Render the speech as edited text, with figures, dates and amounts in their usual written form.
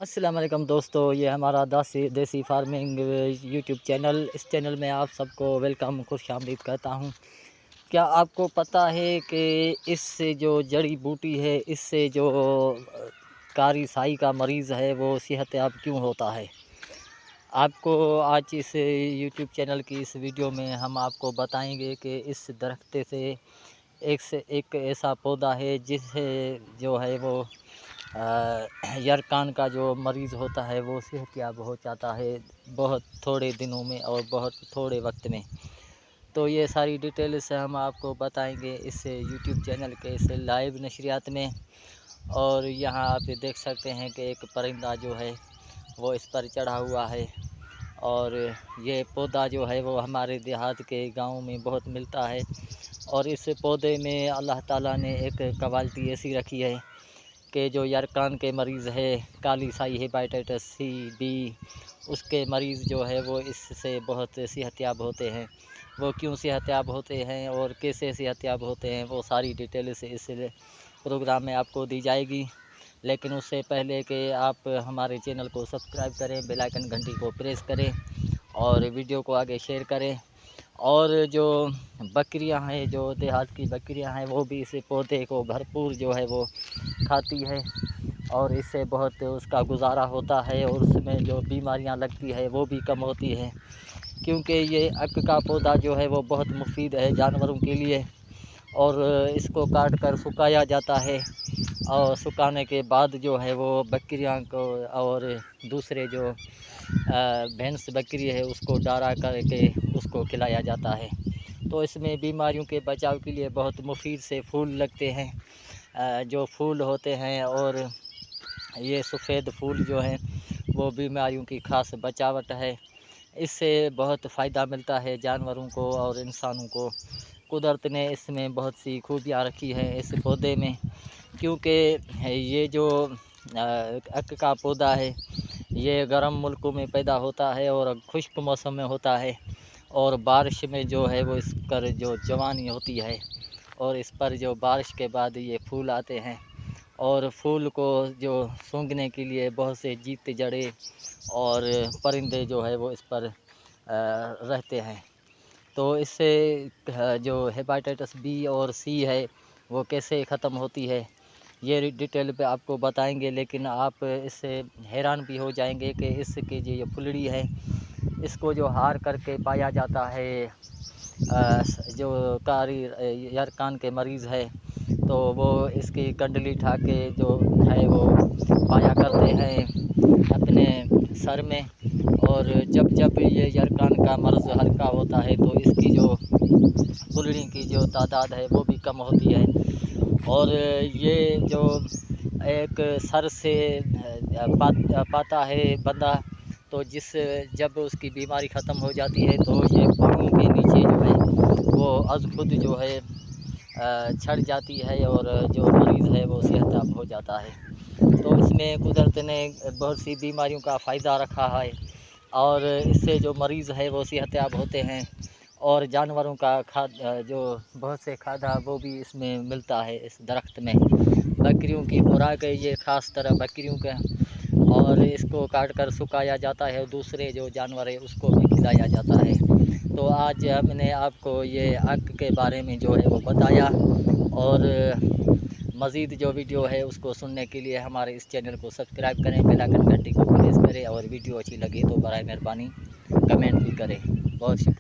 السلام علیکم دوستو، یہ ہمارا دیسی فارمنگ یوٹیوب چینل، اس چینل میں آپ سب کو ویلکم، خوش آمدید کہتا ہوں۔ کیا آپ کو پتہ ہے کہ اس سے جو جڑی بوٹی ہے، اس سے جو کاری سائی کا مریض ہے وہ صحت یاب کیوں ہوتا ہے؟ آپ کو آج اس یوٹیوب چینل کی اس ویڈیو میں ہم آپ کو بتائیں گے کہ اس درخت سے ایک ایسا پودا ہے جس سے جو ہے وہ یرکان کا جو مریض ہوتا ہے وہ صحت یاب ہو جاتا ہے بہت تھوڑے دنوں میں اور بہت تھوڑے وقت میں۔ تو یہ ساری ڈیٹیلز ہم آپ کو بتائیں گے اس یوٹیوب چینل کے اس لائیو نشریات میں۔ اور یہاں آپ دیکھ سکتے ہیں کہ ایک پرندہ جو ہے وہ اس پر چڑھا ہوا ہے، اور یہ پودا جو ہے وہ ہمارے دیہات کے گاؤں میں بہت ملتا ہے۔ اور اس پودے میں اللہ تعالیٰ نے ایک کوالٹی ایسی رکھی ہے کہ جو یرکان کے مریض ہے، کالی سائی ہیپاٹائٹس سی بی، اس کے مریض جو ہے وہ اس سے بہت صحت یاب ہوتے ہیں۔ وہ کیوں صحت یاب ہوتے ہیں اور کیسے صحت یاب ہوتے ہیں، وہ ساری ڈیٹیلز اس پروگرام میں آپ کو دی جائے گی۔ لیکن اس سے پہلے کہ آپ ہمارے چینل کو سبسکرائب کریں، بیل آئکن گھنٹی کو پریس کریں اور ویڈیو کو آگے شیئر کریں۔ اور جو بکریاں ہیں، جو دیہات کی بکریاں ہیں، وہ بھی اس پودے کو بھرپور جو ہے وہ کھاتی ہے، اور اس سے بہت اس کا گزارا ہوتا ہے، اور اس میں جو بیماریاں لگتی ہے وہ بھی کم ہوتی ہے، کیونکہ یہ اک کا پودا جو ہے وہ بہت مفید ہے جانوروں کے لیے۔ اور اس کو کاٹ کر سکھایا جاتا ہے، اور سکھانے کے بعد جو ہے وہ بکریاں کو اور دوسرے جو بھینس بکری ہے اس کو ڈارا کر کے اس کو کھلایا جاتا ہے۔ تو اس میں بیماریوں کے بچاؤ کے لیے بہت مفید سے پھول لگتے ہیں، جو پھول ہوتے ہیں، اور یہ سفید پھول جو ہیں وہ بیماریوں کی خاص بچاوٹ ہے۔ اس سے بہت فائدہ ملتا ہے جانوروں کو اور انسانوں کو۔ قدرت نے اس میں بہت سی خوبیاں رکھی ہیں اس پودے میں، کیونکہ یہ جو اک کا پودا ہے یہ گرم ملکوں میں پیدا ہوتا ہے اور خشک موسم میں ہوتا ہے، اور بارش میں جو ہے وہ اس پر جو جوانی ہوتی ہے، اور اس پر جو بارش کے بعد یہ پھول آتے ہیں، اور پھول کو جو سونگھنے کے لیے بہت سے جیت جڑے اور پرندے جو ہے وہ اس پر رہتے ہیں۔ تو اس سے جو ہیپاٹائٹس بی اور سی ہے وہ کیسے ختم ہوتی ہے، یہ ڈیٹیل پہ آپ کو بتائیں گے۔ لیکن آپ اس سے حیران بھی ہو جائیں گے کہ اس کی جو یہ پھلڑی ہے، اس کو جو ہار کر کے پایا جاتا ہے جو کاری یرکان کے مریض ہے، تو وہ اس کی کنڈلی اٹھا کے جو ہے وہ پایا کرتے ہیں اپنے سر میں، اور جب جب یہ یرکان کا مرض ہلکا ہوتا ہے تو اس کی جو پھلڑی کی جو تعداد ہے وہ بھی کم ہوتی ہے، اور یہ جو ایک سر سے پاتا ہے بندہ، تو جب اس کی بیماری ختم ہو جاتی ہے تو یہ پاؤں کے نیچے جو ہے وہ از خود جو ہے چھڑ جاتی ہے، اور جو مریض ہے وہ صحت یاب ہو جاتا ہے۔ تو اس میں قدرت نے بہت سی بیماریوں کا فائدہ رکھا ہے، اور اس سے جو مریض ہے وہ صحت یاب ہوتے ہیں، اور جانوروں کا جو بہت سے کھادا وہ بھی اس میں ملتا ہے اس درخت میں۔ بکریوں کی خوراک ہے یہ، خاص طرح بکریوں کا، اور اس کو کاٹ کر سکھایا جاتا ہے، اور دوسرے جو جانور ہے اس کو بھی کھلایا جاتا ہے۔ تو آج ہم نے آپ کو یہ اک کے بارے میں جو ہے وہ بتایا، اور مزید جو ویڈیو ہے اس کو سننے کے لیے ہمارے اس چینل کو سبسکرائب کریں، بیل آئکن گھنٹی کو پریس کریں، اور ویڈیو اچھی لگی تو برائے مہربانی کمنٹ بھی کریں۔ بہت شکریہ۔